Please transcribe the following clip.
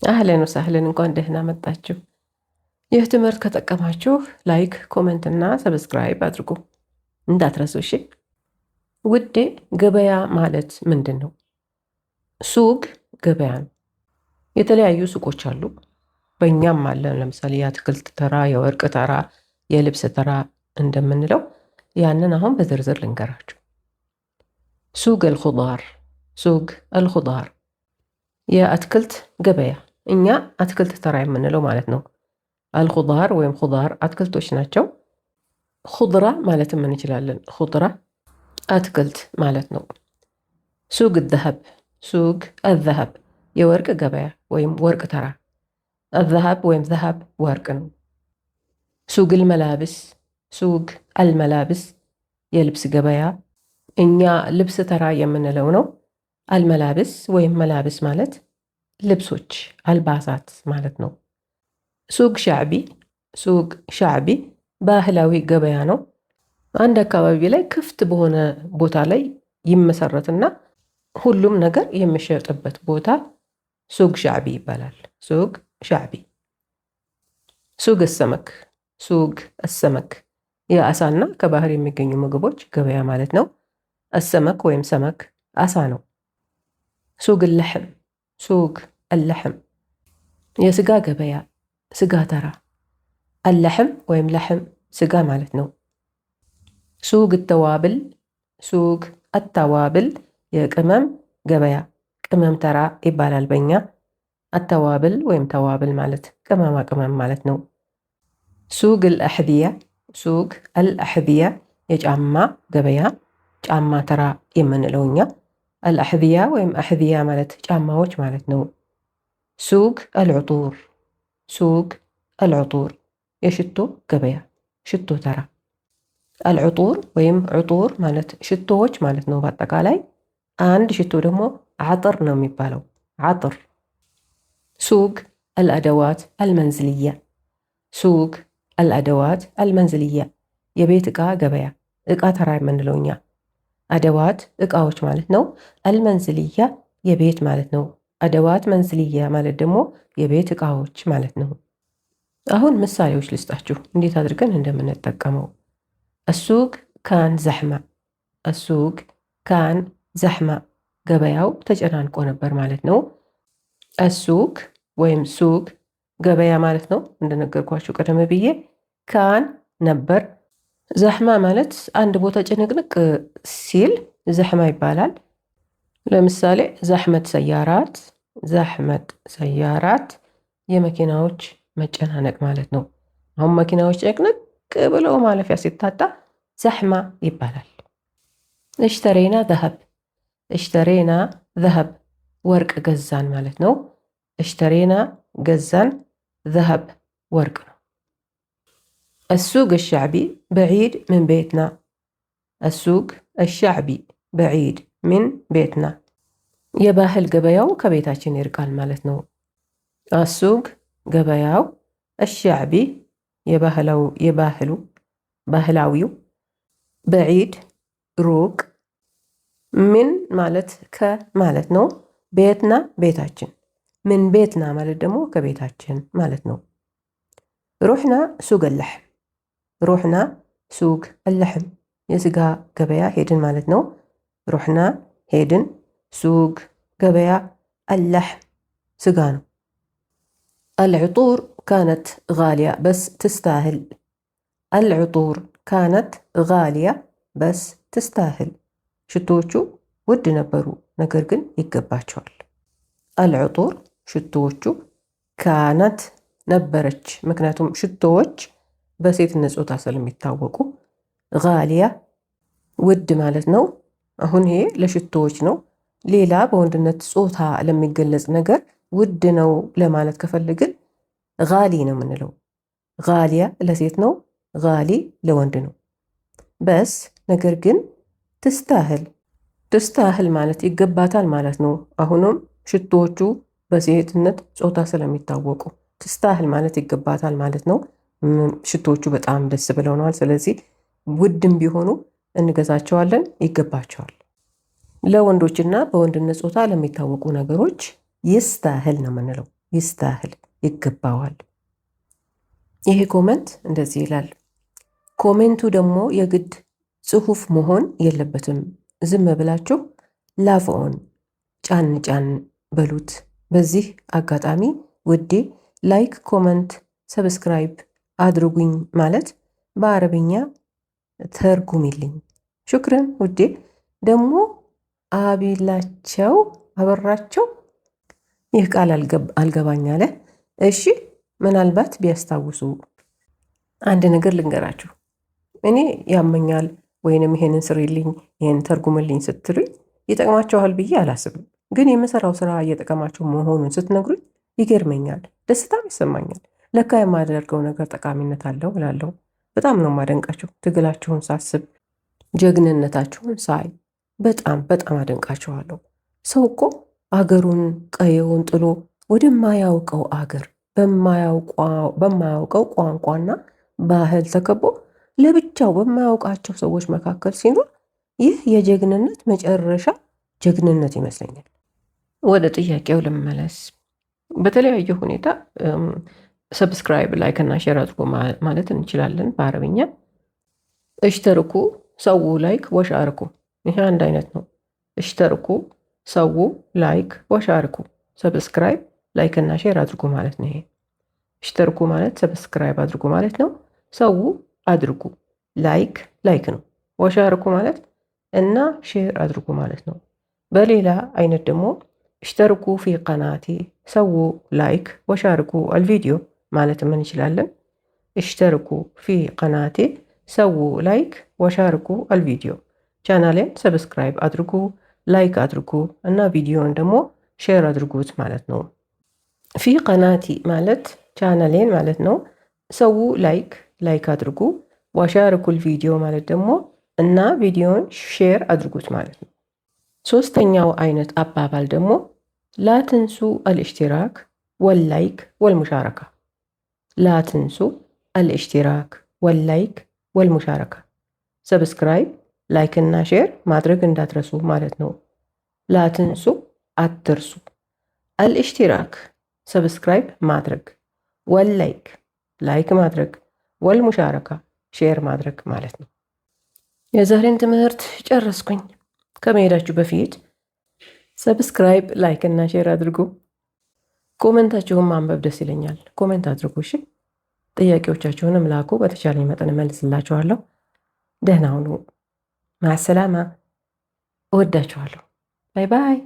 አህለን ወሰህለን እንኳን ደህና መጣችሁ። ይህ ትምህርት ከጠቀማችሁ ላይክ፣ ኮሜንት እና ሰብስክራይብ አድርጉ እንዳትረሱ እሺ። ውዴ ገበያ ማለት ምንድን ነው? ሱቅ ገበያ ነው። የተለያዩ ሱቆች አሉ። በእኛም አለን። ለምሳሌ የአትክልት ተራ፣ የወርቅ ተራ፣ የልብስ ተራ እንደምንለው ያንን አሁን በዝርዝር ልንገራችሁ። ሱቅ አልኹዳር፣ ሱቅ አልኹዳር የአትክልት ገበያ፣ እኛ አትክልት ተራ የምንለው ማለት ነው። አልኹዳር ወይም ኹዳር አትክልቶች ናቸው። ኹድራ ማለትም እንችላለን። ኹድራ አትክልት ማለት ነው። ሱቅ ዘሀብ፣ ሱቅ አዘሀብ የወርቅ ገበያ ወይም ወርቅ ተራ። አዘሀብ ወይም ዘሀብ ወርቅ ነው። ሱቅ አልመላብስ፣ ሱቅ አልመላብስ የልብስ ገበያ፣ እኛ ልብስ ተራ የምንለው ነው። አልመላብስ ወይም መላብስ ማለት ልብሶች፣ አልባሳት ማለት ነው። ሱቅ ሻዕቢ፣ ሱቅ ሻዕቢ ባህላዊ ገበያ ነው። አንድ አካባቢ ላይ ክፍት በሆነ ቦታ ላይ ይመሰረትና ሁሉም ነገር የሚሸጥበት ቦታ ሱቅ ሻዕቢ ይባላል። ሱቅ ሻዕቢ። ሱቅ አሰመክ፣ ሱቅ አሰመክ የአሳና ከባህር የሚገኙ ምግቦች ገበያ ማለት ነው። አሰመክ ወይም ሰመክ አሳ ነው። ሱቅ አልለሕም፣ ሱቅ አልለሕም የስጋ ገበያ፣ ስጋ ተራ። አልለሕም ወይም ለሕም ስጋ ማለት ነው። ሱቅ አተዋብል፣ ሱቅ አተዋብል የቅመም ገበያ፣ ቅመም ተራ ይባላል በእኛ። አተዋብል ወይም ተዋብል ማለት ቅመማ ቅመም ማለት ነው። ሱቅ አልአሕዝያ፣ ሱቅ አልአሕዝያ የጫማ ገበያ፣ ጫማ ተራ የምንለው እኛ። አልአሕዝያ ወይም አሕዝያ ማለት ጫማዎች ማለት ነው። ሱቅ አልዑጡር፣ ሱቅ አልዑጡር የሽቶ ገበያ፣ ሽቶ ተራ። አልዑጡር ወይም ዑጡር ማለት ሽቶዎች ማለት ነው በአጠቃላይ። አንድ ሽቶ ደግሞ ዓጥር ነው የሚባለው፣ ዓጥር። ሱቅ አልአደዋት አልመንዝልያ፣ ሱቅ አልአደዋት አልመንዝልያ የቤት ዕቃ ገበያ፣ ዕቃ ተራ የምንለው እኛ። አደዋት ዕቃዎች ማለት ነው። አልመንዝልያ የቤት ማለት ነው። አደዋት መንዝልያ ማለት ደግሞ የቤት ዕቃዎች ማለት ነው። አሁን ምሳሌዎች ልስጣችሁ እንዴት አድርገን እንደምንጠቀመው። አሱቅ ካን ዘሕማ፣ አሱቅ ካን ዘሕማ ገበያው ተጨናንቆ ነበር ማለት ነው። አሱቅ ወይም ሱቅ ገበያ ማለት ነው እንደነገርኳችሁ ቀደም ብዬ። ካን ነበር፣ ዘሕማ ማለት አንድ ቦታ ጭንቅንቅ ሲል ዘሕማ ይባላል። ለምሳሌ ዘሕመት ሰያራት፣ ዘሕመት ሰያራት የመኪናዎች መጨናነቅ ማለት ነው። አሁን መኪናዎች ጭንቅንቅ ብለው ማለፊያ ሲታጣ ዘሕማ ይባላል። እሽተሬና ዘሀብ፣ እሽተሬና ዘሀብ ወርቅ ገዛን ማለት ነው። እሽተሬና ገዛን፣ ዘሀብ ወርቅ ነው። السوق الشعبي بعيد من بيتنا، السوق الشعبي بعيد من بيتنا የባህል ገበያው ከቤታችን ይርቃል ማለት ነው። አሱቅ ገበያው፣ አሻዕቢ ባህላዊው፣ በዒድ ሩቅ፣ ምን ማለት ከማለት ነው። ቤትና ቤታችን፣ ምን ቤትና ማለት ደግሞ ከቤታችን ማለት ነው። ሩሕና ሱቅ አልለሕም፣ ሩሕና ሱቅ አልለሕም የስጋ ገበያ ሄድን ማለት ነው። ሩሕና ሄድን፣ ሱቅ ገበያ፣ አልለሕም ስጋ ነው። አልዕጡር ካነት ጋሊያ በስ ትስታህል፣ አልዕጡር ካነት ጋሊያ በስ ትስታህል ሽቶዎቹ ውድ ነበሩ ነገር ግን ይገባቸዋል። አልዕጡር ሽቶዎቹ፣ ካነት ነበረች ምክንያቱም ሽቶዎች በሴትነት ጾታ ስለሚታወቁ፣ ጋሊያ ውድ ማለት ነው። አሁን ይሄ ለሽቶዎች ነው። ሌላ በወንድነት ጾታ ለሚገለጽ ነገር ውድ ነው ለማለት ከፈልግን ጋሊ ነው የምንለው። ጋሊያ ለሴት ነው፣ ጋሊ ለወንድ ነው። በስ ነገር ግን ትስታህል፣ ትስታህል ማለት ይገባታል ማለት ነው። አሁንም ሽቶዎቹ በሴትነት ጾታ ስለሚታወቁ ትስታህል ማለት ይገባታል ማለት ነው። ሽቶዎቹ በጣም ደስ ብለውናል። ስለዚህ ውድም ቢሆኑ እንገዛቸዋለን፣ ይገባቸዋል። ለወንዶችና በወንድነት ጾታ ለሚታወቁ ነገሮች ይስታህል ነው የምንለው። ይስታህል፣ ይገባዋል። ይሄ ኮመንት እንደዚህ ይላል። ኮሜንቱ ደግሞ የግድ ጽሑፍ መሆን የለበትም። ዝም ብላችሁ ላፍኦን ጫን ጫን በሉት። በዚህ አጋጣሚ ውዴ ላይክ፣ ኮመንት፣ ሰብስክራይብ አድርጉኝ ማለት በአረብኛ ተርጉሚልኝ። ሹክረን ውዴ። ደግሞ አበራቸው ይህ ቃል አልገባኝ አለ። እሺ ምናልባት ቢያስታውሱ አንድ ነገር ልንገራችሁ። እኔ ያመኛል ወይንም ይሄንን ስሪልኝ፣ ይሄንን ተርጉምልኝ ስትሉኝ ይጠቅማቸዋል ብዬ አላስብም። ግን የምሰራው ስራ እየጠቀማቸው መሆኑን ስትነግሩኝ ይገርመኛል፣ ደስታም ይሰማኛል። ለካ የማደርገው ነገር ጠቃሚነት አለው እላለሁ። በጣም ነው የማደንቃችሁ። ትግላችሁን ሳስብ፣ ጀግንነታችሁን ሳይ በጣም በጣም አደንቃችኋለሁ። ሰው እኮ አገሩን ቀየውን ጥሎ ወደማያውቀው አገር በማያውቀው ቋንቋና ባህል ተከቦ ለብቻው በማያውቃቸው ሰዎች መካከል ሲኖር ይህ የጀግንነት መጨረሻ ጀግንነት ይመስለኛል። ወደ ጥያቄው ልመለስ። በተለያየ ሁኔታ ሰብስክራይብ፣ ላይክ እና ሼር አድርጎ ማለት እንችላለን በአረብኛ። እሽተርኩ ሰው ላይክ ወሻርኩ፣ ይሄ አንድ አይነት ነው። እሽተርኩ ሰው ላይክ ወሻርኩ፣ ሰብስክራይብ፣ ላይክ እና ሼር አድርጎ ማለት ነው። ይሄ እሽተርኩ ማለት ሰብስክራይብ አድርጎ ማለት ነው። ሰው አድርጉ ላይክ ነው። ወሻርኩ ማለት እና ሼር አድርጉ ማለት ነው። በሌላ አይነት ደግሞ እሽተርኩ ፊ ቀናቲ ሰው ላይክ ወሻርኩ አልቪዲዮ ማለት ምን እንችላለን። እሽተርኩ ፊ ቀናቴ ሰው ላይክ ወሻርኩ አልቪዲዮ፣ ቻናሌን ሰብስክራይብ አድርጉ፣ ላይክ አድርጉ እና ቪዲዮን ደግሞ ሼር አድርጉት ማለት ነው። ፊ ቀናቲ ማለት ቻናሌን ማለት ነው። ሰው ላይክ አድርጉ፣ ወሻርኩል ቪዲዮ ማለት ደግሞ እና ቪዲዮን ሼር አድርጉት ማለት ነው። ሶስተኛው አይነት አባባል ደግሞ ላትንሱ አልእሽቲራክ ወላይክ ወልሙሻረካ። ላትንሱ አልእሽቲራክ ወላይክ ወልሙሻረካ፣ ሰብስክራይብ፣ ላይክ እና ሼር ማድረግ እንዳትረሱ ማለት ነው። ላትንሱ አትርሱ፣ አልእሽቲራክ ሰብስክራይብ ማድረግ፣ ላይክ ማድረግ፣ ወልሙሻረካ ሼር ማድረግ ማለት ነው። የዛሬን ትምህርት ጨረስኩኝ። ከመሄዳችሁ በፊት ሰብስክራይብ፣ ላይክ እና ሼር አድርጉ። ኮሜንታችሁን ማንበብ ደስ ይለኛል። ኮሜንት አድርጉ እሺ። ጥያቄዎቻችሁንም ላኩ፣ በተቻለኝ መጠን እመልስላችኋለሁ። ደህና ሁኑ። ማሰላማ። እወዳችኋለሁ። ባይ ባይ።